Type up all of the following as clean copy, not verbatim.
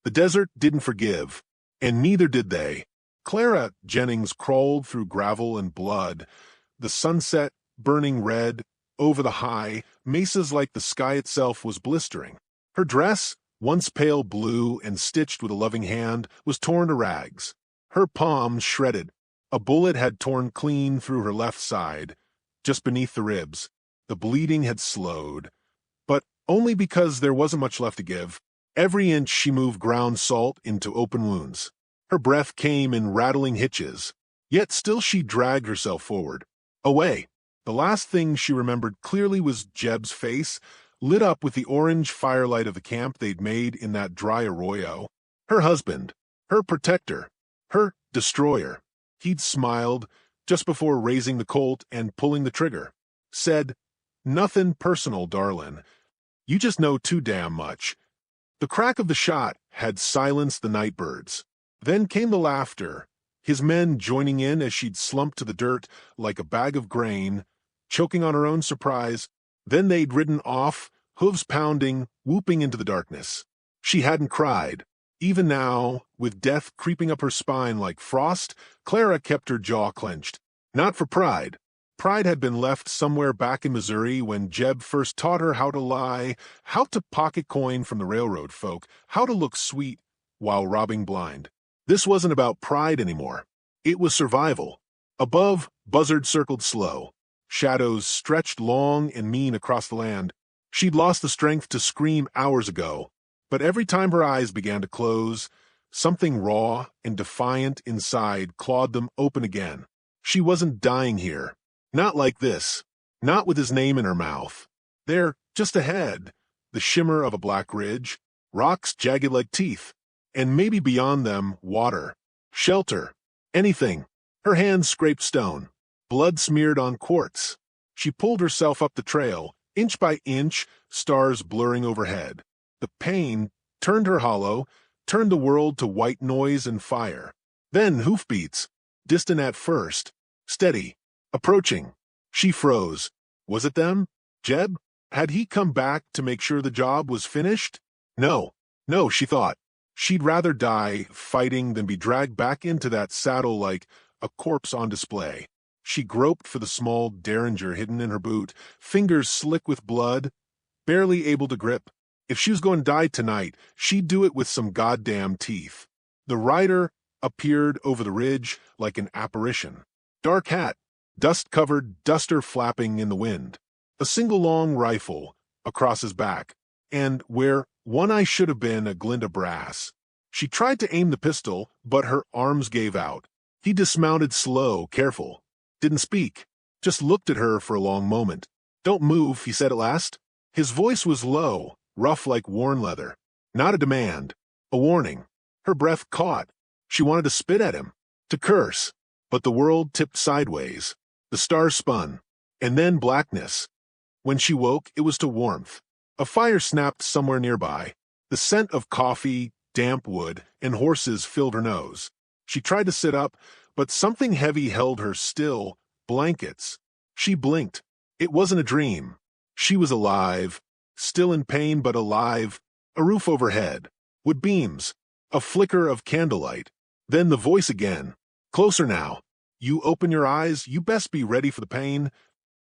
The desert didn't forgive, and neither did they. Clara Jennings crawled through gravel and blood, the sunset burning red over the high mesas like the sky itself was blistering. Her dress, once pale blue and stitched with a loving hand, was torn to rags. Her palms shredded. A bullet had torn clean through her left side, just beneath the ribs. The bleeding had slowed, but only because there wasn't much left to give. Every inch she moved ground salt into open wounds. Her breath came in rattling hitches, yet still she dragged herself forward. Away. The last thing she remembered clearly was Jeb's face, lit up with the orange firelight of the camp they'd made in that dry arroyo. Her husband, her protector, her destroyer. He'd smiled just before raising the Colt and pulling the trigger. Said, "Nothing personal, darlin'. You just know too damn much." The crack of the shot had silenced the night birds. Then came the laughter, his men joining in as she'd slumped to the dirt like a bag of grain, choking on her own surprise. Then they'd ridden off, hooves pounding, whooping into the darkness. She hadn't cried. Even now, with death creeping up her spine like frost, Clara kept her jaw clenched. Not for pride. Pride had been left somewhere back in Missouri when Jeb first taught her how to lie, how to pocket coin from the railroad folk, how to look sweet while robbing blind. This wasn't about pride anymore. It was survival. Above, buzzards circled slow. Shadows stretched long and mean across the land. She'd lost the strength to scream hours ago, but every time her eyes began to close, something raw and defiant inside clawed them open again. She wasn't dying here. Not like this. Not with his name in her mouth. There, just ahead, the shimmer of a black ridge, rocks jagged like teeth, and maybe beyond them, water, shelter, anything. Her hands scraped stone, blood smeared on quartz. She pulled herself up the trail, inch by inch, stars blurring overhead. The pain turned her hollow, turned the world to white noise and fire. Then hoofbeats, distant at first, steady, approaching. She froze. Was it them? Jeb? Had he come back to make sure the job was finished? No, she thought. She'd rather die fighting than be dragged back into that saddle like a corpse on display. She groped for the small derringer hidden in her boot, fingers slick with blood, barely able to grip. If she was going to die tonight, she'd do it with some goddamn teeth. The rider appeared over the ridge like an apparition. Dark hat, dust-covered duster flapping in the wind, a single long rifle across his back, and where one eye should have been a glint of brass. She tried to aim the pistol, but her arms gave out. He dismounted slow, careful. Didn't speak, just looked at her for a long moment. "Don't move," he said at last. His voice was low, rough like worn leather. Not a demand, a warning. Her breath caught. She wanted to spit at him, to curse, but the world tipped sideways. The stars spun, and then blackness. When she woke, it was to warmth. A fire snapped somewhere nearby. The scent of coffee, damp wood, and horses filled her nose. She tried to sit up, but something heavy held her still, blankets. She blinked. It wasn't a dream. She was alive, still in pain but alive. A roof overhead, wood beams, a flicker of candlelight. Then the voice again. Closer now. You open your eyes, you best be ready for the pain.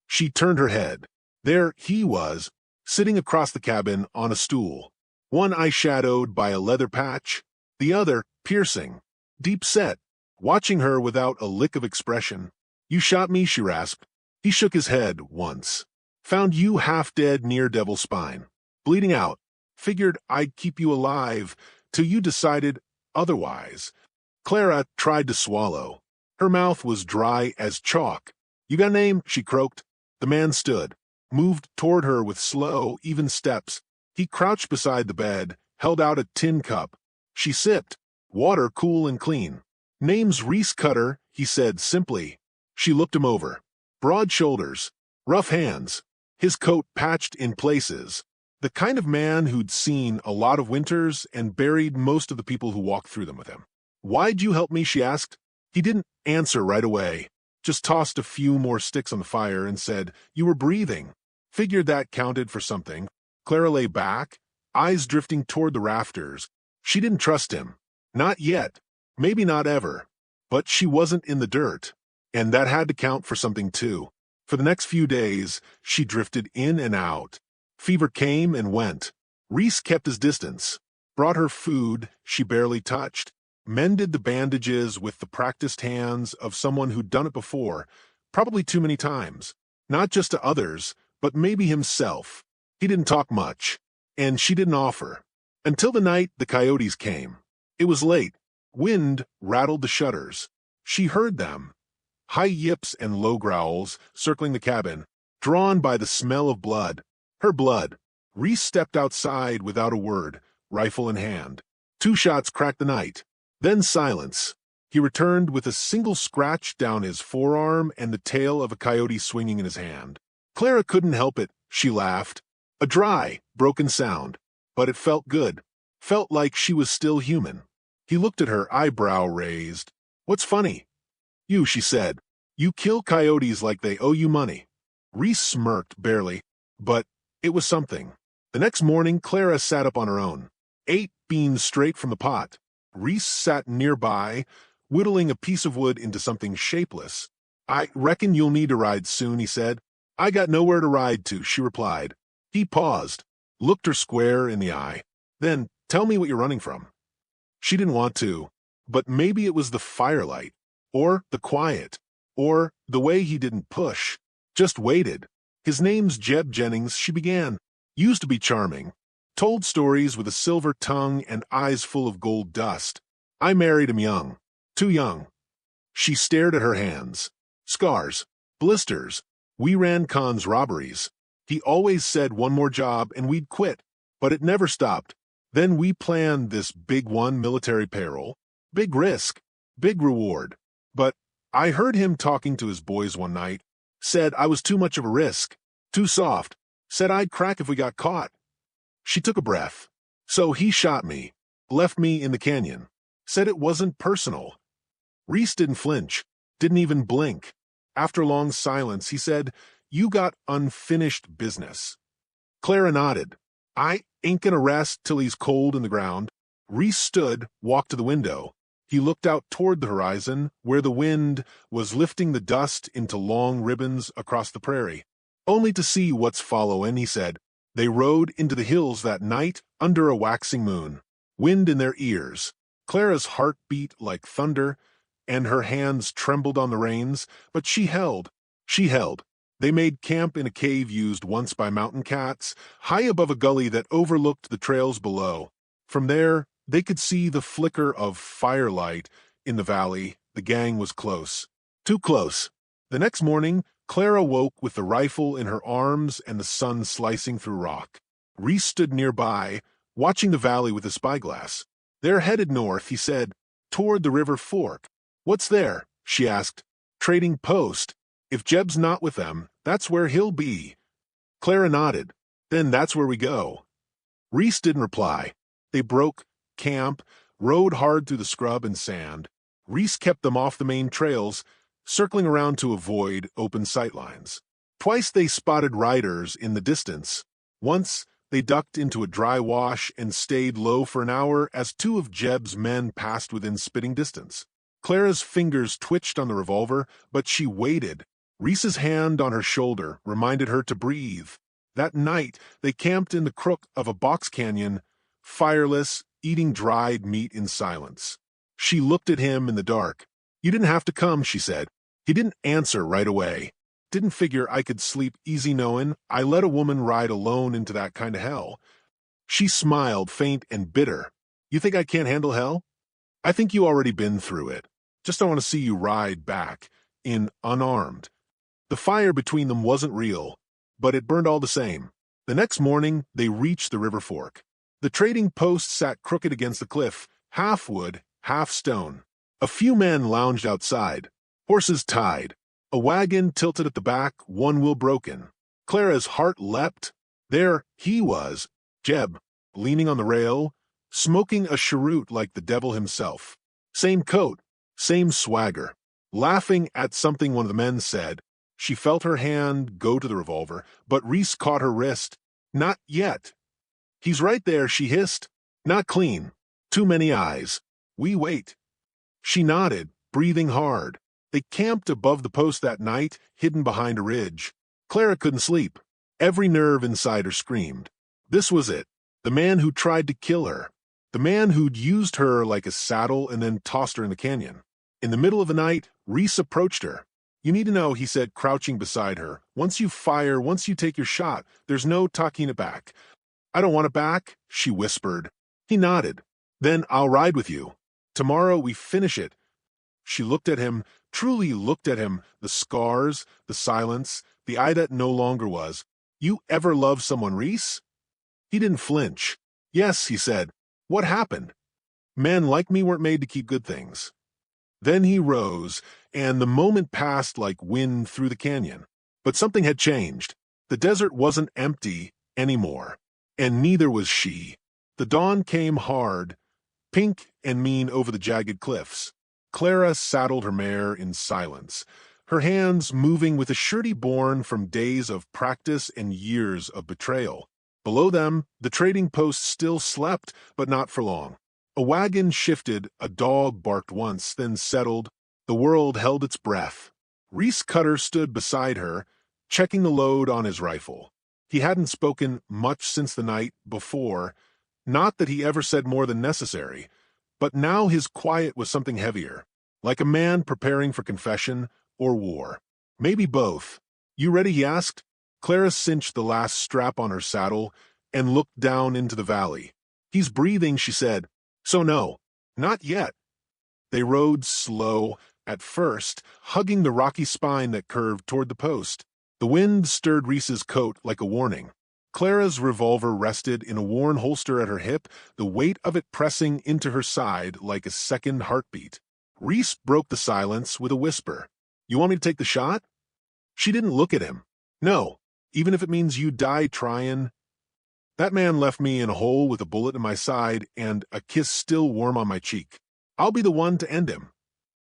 She turned her head. There he was, sitting across the cabin on a stool. One eye shadowed by a leather patch, the other piercing, deep set, watching her without a lick of expression. "You shot me?" she rasped. He shook his head once. "Found you half dead near Devil's Spine, bleeding out. Figured I'd keep you alive till you decided otherwise." Clara tried to swallow. Her mouth was dry as chalk. "You got a name?" she croaked. The man stood, moved toward her with slow, even steps. He crouched beside the bed, held out a tin cup. She sipped, water cool and clean. "Name's Reese Cutter," he said simply. She looked him over. Broad shoulders, rough hands, his coat patched in places. The kind of man who'd seen a lot of winters and buried most of the people who walked through them with him. "Why'd you help me?" she asked. He didn't answer right away, just tossed a few more sticks on the fire and said, "You were breathing." Figured that counted for something. Clara lay back, eyes drifting toward the rafters. She didn't trust him. Not yet. Maybe not ever. But she wasn't in the dirt. And that had to count for something too. For the next few days, she drifted in and out. Fever came and went. Reese kept his distance. Brought her food she barely touched. Mended the bandages with the practiced hands of someone who'd done it before, probably too many times. Not just to others, but maybe himself. He didn't talk much. And she didn't offer. Until the night the coyotes came. It was late. Wind rattled the shutters. She heard them. High yips and low growls circling the cabin, drawn by the smell of blood. Her blood. Reese stepped outside without a word, rifle in hand. 2 shots cracked the night. Then silence. He returned with a single scratch down his forearm and the tail of a coyote swinging in his hand. Clara couldn't help it. She laughed. A dry, broken sound. But it felt good. Felt like she was still human. He looked at her, eyebrow raised. What's funny? You, she said. You kill coyotes like they owe you money. Reese smirked, barely. But it was something. The next morning, Clara sat up on her own. 8 beans straight from the pot. Reese sat nearby, whittling a piece of wood into something shapeless. I reckon you'll need a ride soon, he said. I got nowhere to ride to, she replied. He paused, looked her square in the eye. Then, tell me what you're running from. She didn't want to, but maybe it was the firelight, or the quiet, or the way he didn't push, just waited. His name's Jeb Jennings, she began. Used to be charming. Told stories with a silver tongue and eyes full of gold dust. I married him young. Too young. She stared at her hands. Scars. Blisters. We ran Khan's robberies. He always said one more job and we'd quit. But it never stopped. Then we planned this big one, military payroll. Big risk. Big reward. But I heard him talking to his boys one night. Said I was too much of a risk. Too soft. Said I'd crack if we got caught. She took a breath. So he shot me. Left me in the canyon. Said it wasn't personal. Reese didn't flinch. Didn't even blink. After a long silence, he said, You got unfinished business. Clara nodded. I ain't gonna rest till he's cold in the ground. Reese stood, walked to the window. He looked out toward the horizon, where the wind was lifting the dust into long ribbons across the prairie. Only to see what's followin', he said. They rode into the hills that night under a waxing moon. Wind in their ears. Clara's heart beat like thunder, and her hands trembled on the reins, but she held. She held. They made camp in a cave used once by mountain cats, high above a gully that overlooked the trails below. From there, they could see the flicker of firelight in the valley. The gang was close. Too close. The next morning, Clara woke with the rifle in her arms and the sun slicing through rock. Reese stood nearby, watching the valley with a spyglass. They're headed north, he said, toward the river fork. What's there? She asked. Trading post. If Jeb's not with them, that's where he'll be. Clara nodded. Then that's where we go. Reese didn't reply. They broke camp, rode hard through the scrub and sand. Reese kept them off the main trails, circling around to avoid open sightlines. Twice they spotted riders in the distance. Once, they ducked into a dry wash and stayed low for an hour as 2 of Jeb's men passed within spitting distance. Clara's fingers twitched on the revolver, but she waited. Reese's hand on her shoulder reminded her to breathe. That night, they camped in the crook of a box canyon, fireless, eating dried meat in silence. She looked at him in the dark. You didn't have to come, she said. He didn't answer right away. Didn't figure I could sleep easy knowing I let a woman ride alone into that kind of hell. She smiled, faint and bitter. You think I can't handle hell? I think you already been through it. Just don't want to see you ride back, unarmed. The fire between them wasn't real, but it burned all the same. The next morning, they reached the river fork. The trading post sat crooked against the cliff, half wood, half stone. A few men lounged outside, horses tied, a wagon tilted at the back, one wheel broken. Clara's heart leapt. There he was, Jeb, leaning on the rail, smoking a cheroot like the devil himself. Same coat, same swagger. Laughing at something one of the men said, she felt her hand go to the revolver, but Reese caught her wrist. Not yet. He's right there, she hissed. Not clean. Too many eyes. We wait. She nodded, breathing hard. They camped above the post that night, hidden behind a ridge. Clara couldn't sleep. Every nerve inside her screamed. This was it. The man who tried to kill her. The man who'd used her like a saddle and then tossed her in the canyon. In the middle of the night, Reese approached her. "You need to know," he said, crouching beside her. "Once you fire, once you take your shot, there's no talking it back." "I don't want it back," she whispered. He nodded. "Then I'll ride with you. Tomorrow we finish it." She looked at him, truly looked at him, the scars, the silence, the eye that no longer was. "You ever love someone, Reese?" He didn't flinch. "Yes," he said. "What happened?" "Men like me weren't made to keep good things." Then he rose, and the moment passed like wind through the canyon. But something had changed. The desert wasn't empty anymore, and neither was she. The dawn came hard, pink and mean over the jagged cliffs. Clara saddled her mare in silence, her hands moving with a surety born from days of practice and years of betrayal. Below them, the trading post still slept, but not for long. A wagon shifted, a dog barked once, then settled. The world held its breath. Reese Cutter stood beside her, checking the load on his rifle. He hadn't spoken much since the night before, not that he ever said more than necessary, but now his quiet was something heavier, like a man preparing for confession or war. Maybe both. "You ready?" he asked. Clara cinched the last strap on her saddle and looked down into the valley. "He's breathing," she said. "So no, not yet." They rode slow, at first, hugging the rocky spine that curved toward the post. The wind stirred Reese's coat like a warning. Clara's revolver rested in a worn holster at her hip, the weight of it pressing into her side like a second heartbeat. Reese broke the silence with a whisper. "You want me to take the shot?" She didn't look at him. "No, even if it means you die trying." That man left me in a hole with a bullet in my side and a kiss still warm on my cheek. I'll be the one to end him.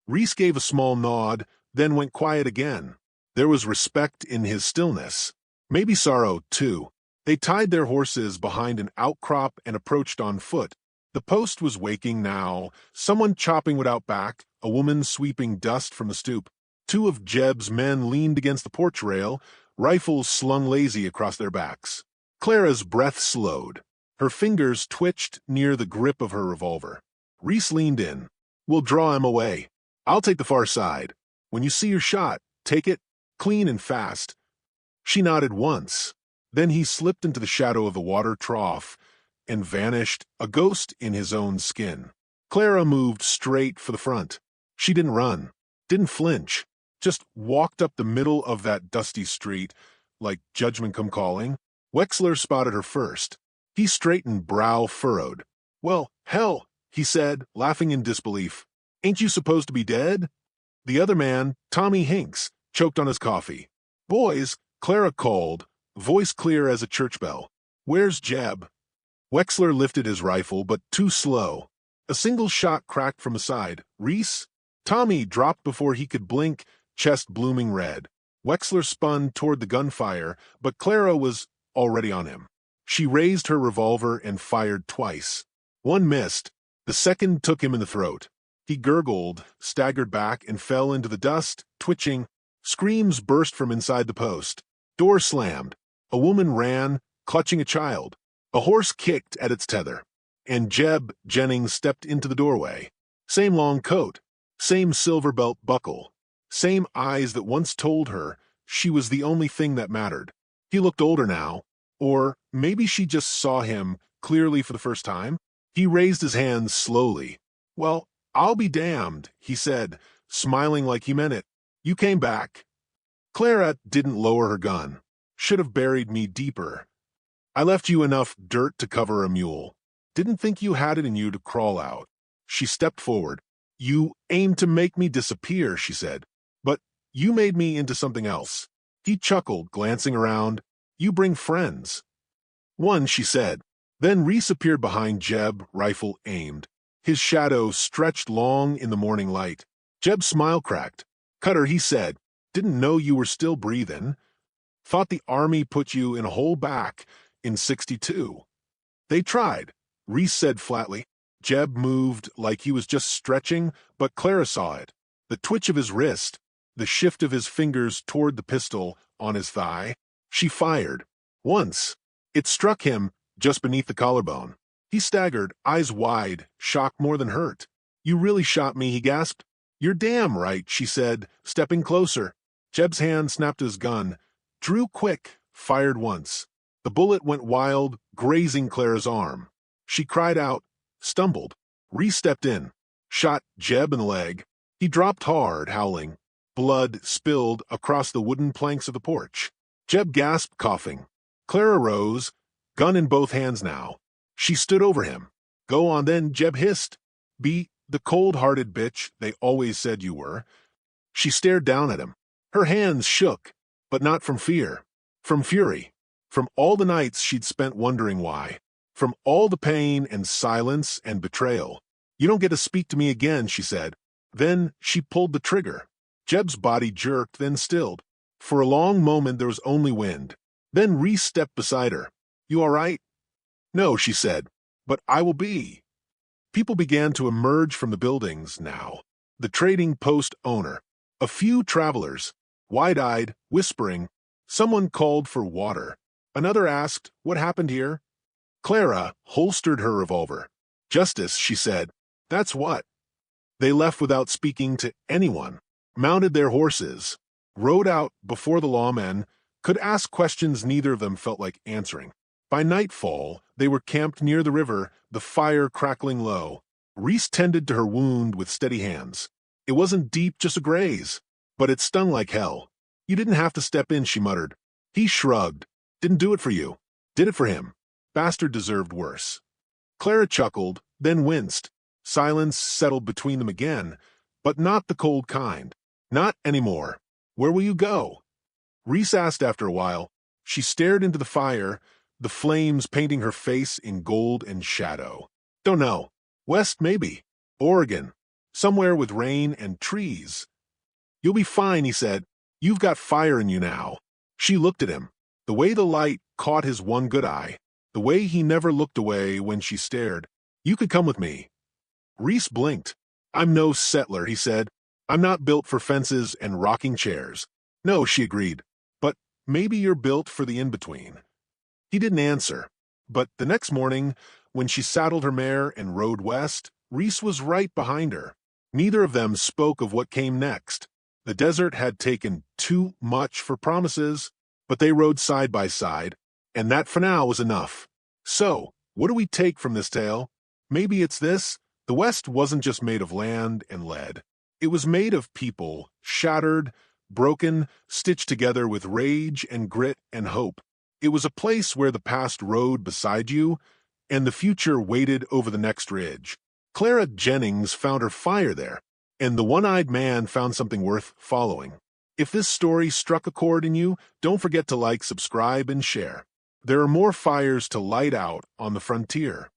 Reese gave a small nod, then went quiet again. There was respect in his stillness. Maybe sorrow, too. They tied their horses behind an outcrop and approached on foot. The post was waking now, someone chopping wood out back, a woman sweeping dust from the stoop. Two of Jeb's men leaned against the porch rail, rifles slung lazy across their backs. Clara's breath slowed. Her fingers twitched near the grip of her revolver. Reese leaned in. "We'll draw him away. I'll take the far side. When you see your shot, take it, clean and fast." She nodded once. Then he slipped into the shadow of the water trough and vanished, a ghost in his own skin. Clara moved straight for the front. She didn't run, didn't flinch, just walked up the middle of that dusty street, like judgment come calling. Wexler spotted her first. He straightened, brow furrowed. "Well, hell," he said, laughing in disbelief. "Ain't you supposed to be dead?" The other man, Tommy Hinks, choked on his coffee. "Boys," Clara called, voice clear as a church bell. "Where's Jeb?" Wexler lifted his rifle, but too slow. A single shot cracked from the side. "Reese?" Tommy dropped before he could blink, chest blooming red. Wexler spun toward the gunfire, but Clara was already on him. She raised her revolver and fired twice. One missed. The second took him in the throat. He gurgled, staggered back, and fell into the dust, twitching. Screams burst from inside the post. Door slammed. A woman ran, clutching a child. A horse kicked at its tether. And Jeb Jennings stepped into the doorway. Same long coat, same silver belt buckle, same eyes that once told her she was the only thing that mattered. He looked older now, or maybe she just saw him clearly for the first time. He raised his hands slowly. "Well, I'll be damned," he said, smiling like he meant it. "You came back." Clara didn't lower her gun. "Should have buried me deeper. I left you enough dirt to cover a mule. Didn't think you had it in you to crawl out." She stepped forward. "You aimed to make me disappear," she said. "But you made me into something else." He chuckled, glancing around. "You bring friends." "One," she said. Then Reese appeared behind Jeb, rifle aimed. His shadow stretched long in the morning light. Jeb's smile cracked. "Cutter," he said, "didn't know you were still breathing. Thought the army put you in a hole back in '62. "They tried," Reese said flatly. Jeb moved like he was just stretching, but Clara saw it. The twitch of his wrist, the shift of his fingers toward the pistol on his thigh. She fired. Once. It struck him just beneath the collarbone. He staggered, eyes wide, shock more than hurt. "You really shot me," he gasped. "You're damn right," she said, stepping closer. Jeb's hand snapped his gun, drew quick, fired once. The bullet went wild, grazing Clara's arm. She cried out, stumbled. Reese stepped in, shot Jeb in the leg. He dropped hard, howling. Blood spilled across the wooden planks of the porch. Jeb gasped, coughing. Clara rose, gun in both hands now. She stood over him. "Go on then," Jeb hissed. "Be the cold-hearted bitch they always said you were." She stared down at him. Her hands shook, but not from fear, from fury, from all the nights she'd spent wondering why, from all the pain and silence and betrayal. "You don't get to speak to me again," she said. Then she pulled the trigger. Jeb's body jerked, then stilled. For a long moment there was only wind. Then Reese stepped beside her. "You all right?" "No," she said, "but I will be." People began to emerge from the buildings now. The trading post owner, a few travelers, wide-eyed, whispering. Someone called for water. Another asked, "What happened here?" Clara holstered her revolver. "Justice," she said. "That's what." They left without speaking to anyone, mounted their horses, rode out before the lawmen, could ask questions neither of them felt like answering. By nightfall, they were camped near the river, the fire crackling low. Reese tended to her wound with steady hands. It wasn't deep, just a graze, but it stung like hell. "You didn't have to step in," she muttered. He shrugged. "Didn't do it for you. Did it for him. Bastard deserved worse." Clara chuckled, then winced. Silence settled between them again, but not the cold kind. "Not anymore. Where will you go?" Reese asked after a while. She stared into the fire, the flames painting her face in gold and shadow. "Don't know. West, maybe. Oregon. Somewhere with rain and trees." "You'll be fine," he said. "You've got fire in you now." She looked at him. The way the light caught his one good eye. The way he never looked away when she stared. "You could come with me." Reese blinked. "I'm no settler," he said. "I'm not built for fences and rocking chairs." "No," she agreed. "But maybe you're built for the in-between." He didn't answer. But the next morning, when she saddled her mare and rode west, Reese was right behind her. Neither of them spoke of what came next. The desert had taken too much for promises, but they rode side by side, and that for now was enough. So, what do we take from this tale? Maybe it's this. The West wasn't just made of land and lead. It was made of people, shattered, broken, stitched together with rage and grit and hope. It was a place where the past rode beside you, and the future waited over the next ridge. Clara Jennings found her fire there, and the one-eyed man found something worth following. If this story struck a chord in you, don't forget to like, subscribe, and share. There are more fires to light out on the frontier.